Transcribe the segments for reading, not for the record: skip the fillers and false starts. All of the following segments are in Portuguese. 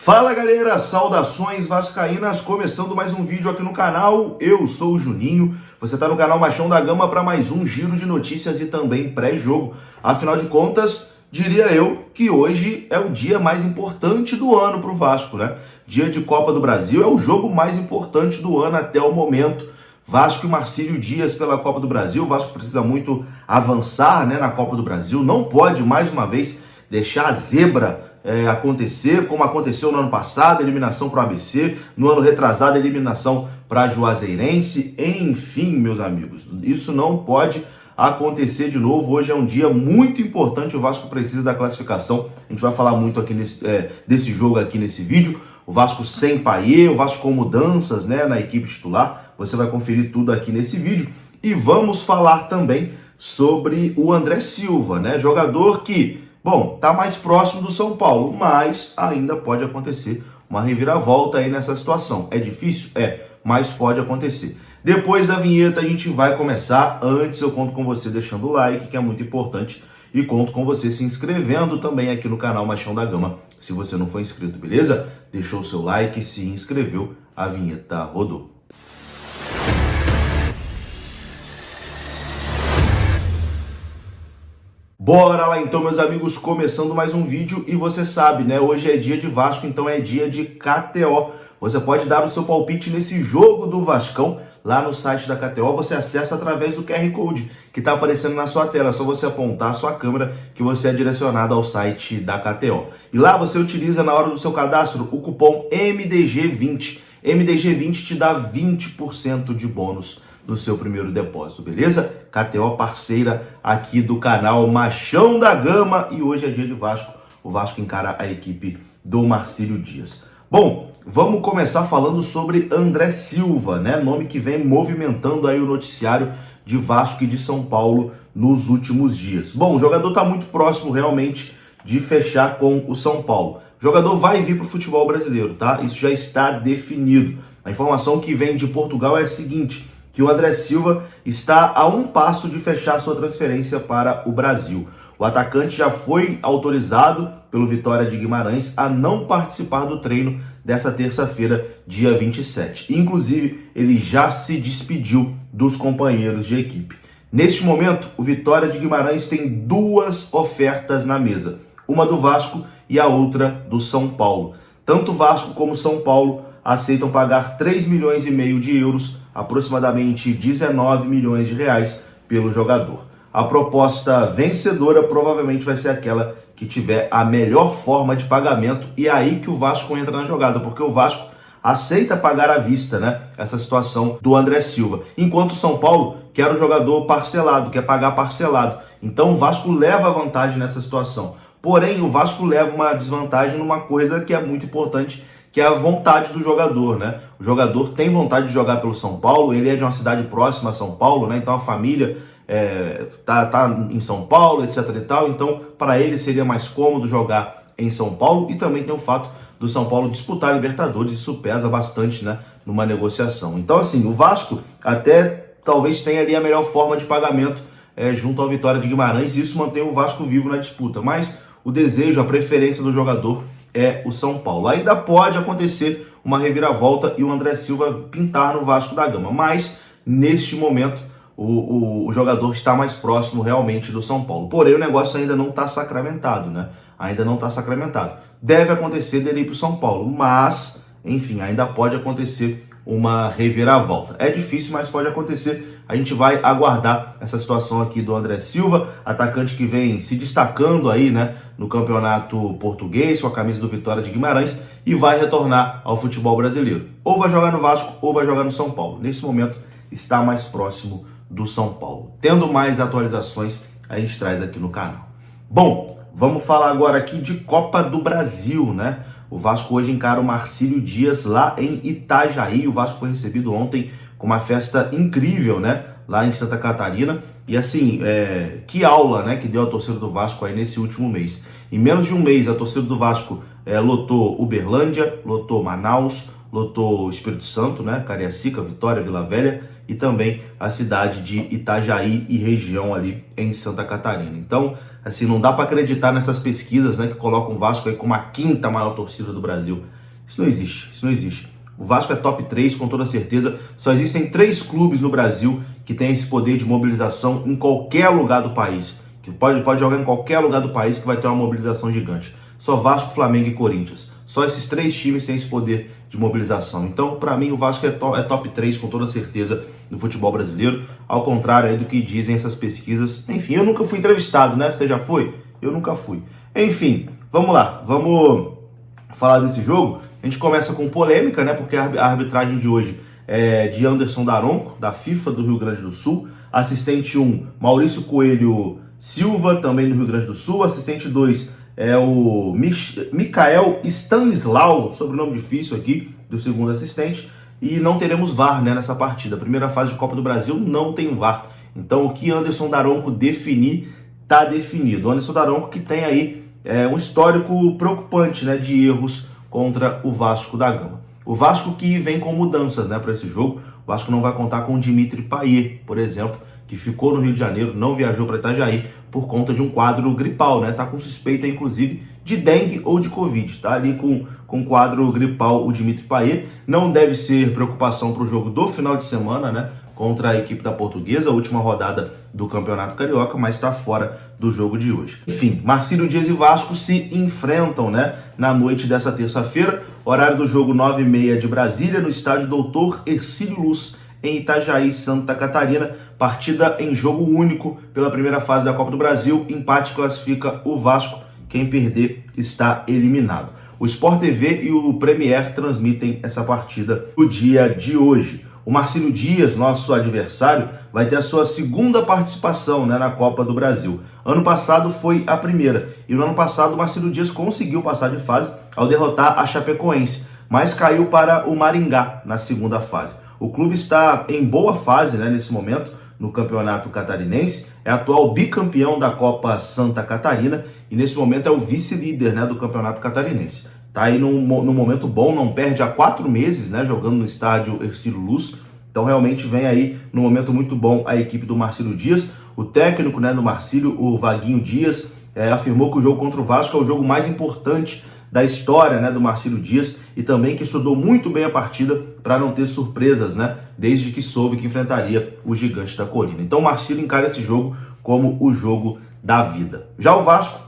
Fala galera, saudações vascaínas, começando mais um vídeo aqui no canal. Eu sou o Juninho, você está no canal Machão da Gama para mais um giro de notícias e também pré-jogo. Afinal de contas, diria eu que hoje é o dia mais importante do ano para o Vasco, né? Dia de Copa do Brasil, é o jogo mais importante do ano até o momento. Vasco e Marcílio Dias pela Copa do Brasil. O Vasco precisa muito avançar, né, na Copa do Brasil, não pode mais uma vez deixar a zebra acontecer, como aconteceu no ano passado, eliminação para o ABC, no ano retrasado, eliminação para a Juazeirense, enfim, meus amigos, isso não pode acontecer de novo. Hoje é um dia muito importante, o Vasco precisa da classificação, a gente vai falar muito aqui desse jogo aqui nesse vídeo. O Vasco sem Payet, o Vasco com mudanças, né, na equipe titular, você vai conferir tudo aqui nesse vídeo. E vamos falar também sobre o André Silva, né, jogador que, bom, está mais próximo do São Paulo, mas ainda pode acontecer uma reviravolta aí nessa situação. É difícil? É, mas pode acontecer. Depois da vinheta a gente vai começar. Antes eu conto com você deixando o like, que é muito importante, e conto com você se inscrevendo também aqui no canal Machão da Gama, se você não for inscrito, beleza? Deixou o seu like, se inscreveu, a vinheta rodou. Bora lá então, meus amigos, começando mais um vídeo. E você sabe, né, hoje é dia de Vasco, então é dia de KTO. Você pode dar o seu palpite nesse jogo do Vascão lá no site da KTO. Você acessa através do QR Code que está aparecendo na sua tela. É só você apontar a sua câmera que você é direcionado ao site da KTO. E lá você utiliza na hora do seu cadastro o cupom MDG20. MDG20 te dá 20% de bônus no seu primeiro depósito, beleza? KTO parceira aqui do canal Machão da Gama, e hoje é dia de Vasco. O Vasco encara a equipe do Marcílio Dias. Bom, vamos começar falando sobre André Silva, né? Nome que vem movimentando aí o noticiário de Vasco e de São Paulo nos últimos dias. Bom, o jogador está muito próximo realmente de fechar com o São Paulo. O jogador vai vir para o futebol brasileiro, tá? Isso já está definido. A informação que vem de Portugal é a seguinte: que o André Silva está a um passo de fechar sua transferência para o Brasil. O atacante já foi autorizado pelo Vitória de Guimarães a não participar do treino dessa terça-feira, dia 27. Inclusive, ele já se despediu dos companheiros de equipe. Neste momento, o Vitória de Guimarães tem duas ofertas na mesa, uma do Vasco e a outra do São Paulo. Tanto Vasco como São Paulo aceitam pagar 3,5 milhões de euros, aproximadamente 19 milhões de reais, pelo jogador. A proposta vencedora provavelmente vai ser aquela que tiver a melhor forma de pagamento, e é aí que o Vasco entra na jogada, porque o Vasco aceita pagar à vista, né, essa situação do André Silva, enquanto o São Paulo quer o jogador parcelado, quer pagar parcelado. Então o Vasco leva vantagem nessa situação. Porém, o Vasco leva uma desvantagem numa coisa que é muito importante, que é a vontade do jogador, né? O jogador tem vontade de jogar pelo São Paulo, ele é de uma cidade próxima a São Paulo, né? Então a família tá em São Paulo, etc e tal. Então, para ele seria mais cômodo jogar em São Paulo, e também tem o fato do São Paulo disputar a Libertadores, isso pesa bastante, né, numa negociação. Então, assim, o Vasco até talvez tenha ali a melhor forma de pagamento junto ao Vitória de Guimarães, e isso mantém o Vasco vivo na disputa. Mas o desejo, a preferência do jogador é o São Paulo. Ainda pode acontecer uma reviravolta e o André Silva pintar no Vasco da Gama, mas neste momento o jogador está mais próximo realmente do São Paulo. Porém, o negócio ainda não está sacramentado, né? Ainda não está sacramentado. Deve acontecer dele ir para o São Paulo, mas, enfim, ainda pode acontecer uma reviravolta. É difícil, mas pode acontecer. A gente vai aguardar essa situação aqui do André Silva, atacante que vem se destacando aí, né, no campeonato português, com a camisa do Vitória de Guimarães, e vai retornar ao futebol brasileiro. Ou vai jogar no Vasco, ou vai jogar no São Paulo. Nesse momento, está mais próximo do São Paulo. Tendo mais atualizações, a gente traz aqui no canal. Bom, vamos falar agora aqui de Copa do Brasil, né? O Vasco hoje encara o Marcílio Dias lá em Itajaí. O Vasco foi recebido ontem com uma festa incrível, né, lá em Santa Catarina. E assim, que aula, né, que deu a torcida do Vasco aí nesse último mês. Em menos de um mês, a torcida do Vasco lotou Uberlândia, lotou Manaus, lotou Espírito Santo, né, Cariacica, Vitória, Vila Velha, e também a cidade de Itajaí e região ali em Santa Catarina. Então, assim, não dá para acreditar nessas pesquisas, né, que colocam o Vasco aí como a quinta maior torcida do Brasil. Isso não existe, isso não existe. O Vasco é top 3 com toda certeza. Só existem 3 clubes no Brasil que têm esse poder de mobilização em qualquer lugar do país. Que pode jogar em qualquer lugar do país que vai ter uma mobilização gigante. Só Vasco, Flamengo e Corinthians. Só esses 3 times têm esse poder de mobilização. Então, para mim, o Vasco é top 3 com toda certeza no futebol brasileiro. Ao contrário aí do que dizem essas pesquisas. Enfim, eu nunca fui entrevistado, né? Você já foi? Eu nunca fui. Enfim, vamos lá. Vamos falar desse jogo. A gente começa com polêmica, né? Porque a arbitragem de hoje é de Anderson Daronco, da FIFA do Rio Grande do Sul. Assistente 1, Maurício Coelho Silva, também do Rio Grande do Sul. Assistente 2 é o Mikael Stanislau, sobrenome difícil aqui, do segundo assistente. E não teremos VAR, né, nessa partida. A primeira fase de Copa do Brasil não tem VAR. Então o que Anderson Daronco definir, tá definido. O Anderson Daronco que tem aí um histórico preocupante, né, de erros contra o Vasco da Gama. O Vasco que vem com mudanças, né, para esse jogo. O Vasco não vai contar com o Dimitri Payet, por exemplo, que ficou no Rio de Janeiro, não viajou para Itajaí por conta de um quadro gripal, né? Tá com suspeita, inclusive, de dengue ou de Covid. Tá ali com quadro gripal o Dimitri Payet. Não deve ser preocupação para o jogo do final de semana, né? Contra a equipe da Portuguesa, a última rodada do Campeonato Carioca, mas está fora do jogo de hoje. Enfim, Marcílio Dias e Vasco se enfrentam, né, na noite dessa terça-feira, horário do jogo 9h30 de Brasília, no estádio Doutor Hercílio Luz, em Itajaí, Santa Catarina. Partida em jogo único pela primeira fase da Copa do Brasil. Empate classifica o Vasco. Quem perder está eliminado. O Sport TV e o Premier transmitem essa partida no dia de hoje. O Marcílio Dias, nosso adversário, vai ter a sua segunda participação, né, na Copa do Brasil. Ano passado foi a primeira. E no ano passado o Marcílio Dias conseguiu passar de fase ao derrotar a Chapecoense, mas caiu para o Maringá na segunda fase. O clube está em boa fase, né, nesse momento no Campeonato Catarinense, é atual bicampeão da Copa Santa Catarina e nesse momento é o vice-líder, né, do Campeonato Catarinense. Tá aí num momento bom, não perde há 4 meses, né, jogando no estádio Hercílio Luz. Então realmente vem aí num momento muito bom a equipe do Marcílio Dias. O técnico, né, do Marcílio, o Vaguinho Dias, afirmou que o jogo contra o Vasco é o jogo mais importante da história, né, do Marcílio Dias, e também que estudou muito bem a partida para não ter surpresas, né, desde que soube que enfrentaria o Gigante da Colina. Então o Marcílio encara esse jogo como o jogo da vida. Já o Vasco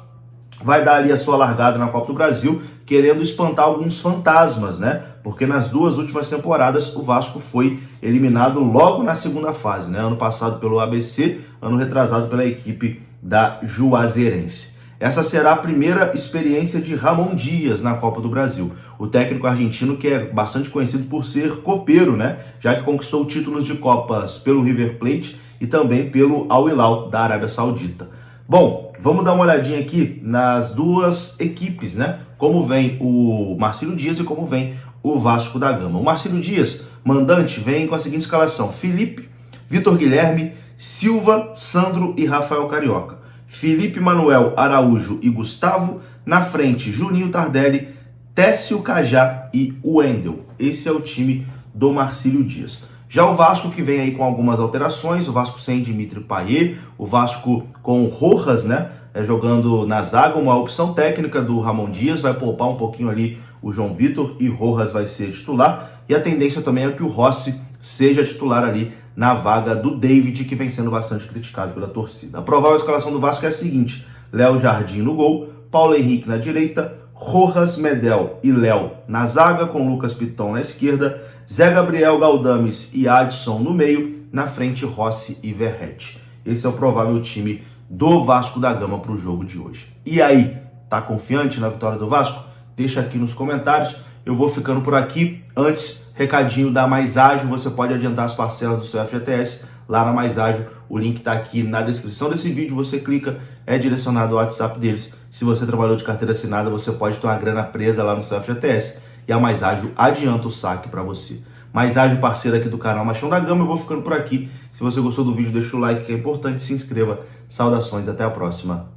vai dar ali a sua largada na Copa do Brasil, querendo espantar alguns fantasmas, né? Porque nas 2 últimas temporadas o Vasco foi eliminado logo na segunda fase, né? Ano passado pelo ABC, ano retrasado pela equipe da Juazeirense. Essa será a primeira experiência de Ramon Dias na Copa do Brasil. O técnico argentino que é bastante conhecido por ser copeiro, né? Já que conquistou títulos de Copas pelo River Plate e também pelo Al Hilal da Arábia Saudita. Bom, vamos dar uma olhadinha aqui nas 2 equipes, né? Como vem o Marcílio Dias e como vem o Vasco da Gama. O Marcílio Dias, mandante, vem com a seguinte escalação: Felipe, Vitor Guilherme, Silva, Sandro e Rafael Carioca. Felipe, Manuel, Araújo e Gustavo. Na frente, Juninho Tardelli, Técio Cajá e Wendel. Esse é o time do Marcílio Dias. Já o Vasco que vem aí com algumas alterações, o Vasco sem Dimitri Payet, o Vasco com Rojas, né, jogando na zaga, uma opção técnica do Ramon Dias, vai poupar um pouquinho ali o João Vitor e Rojas vai ser titular, e a tendência também é que o Rossi seja titular ali na vaga do David, que vem sendo bastante criticado pela torcida. A provável escalação do Vasco é a seguinte: Léo Jardim no gol, Paulo Henrique na direita, Rojas, Medel e Léo na zaga, com Lucas Piton na esquerda, Zé Gabriel, Galdames e Adson no meio, na frente Rossi e Verratti. Esse é o provável time do Vasco da Gama para o jogo de hoje. E aí, tá confiante na vitória do Vasco? Deixa aqui nos comentários. Eu vou ficando por aqui. Antes, recadinho da Mais Ágil, você pode adiantar as parcelas do seu FGTS lá na Mais Ágil. O link está aqui na descrição desse vídeo, você clica, é direcionado ao WhatsApp deles. Se você trabalhou de carteira assinada, você pode ter uma grana presa lá no seu FGTS e a Mais Ágil adianta o saque para você. Mais Ágil, parceira aqui do canal Machão da Gama. Eu vou ficando por aqui. Se você gostou do vídeo, deixa o like que é importante, se inscreva. Saudações, até a próxima.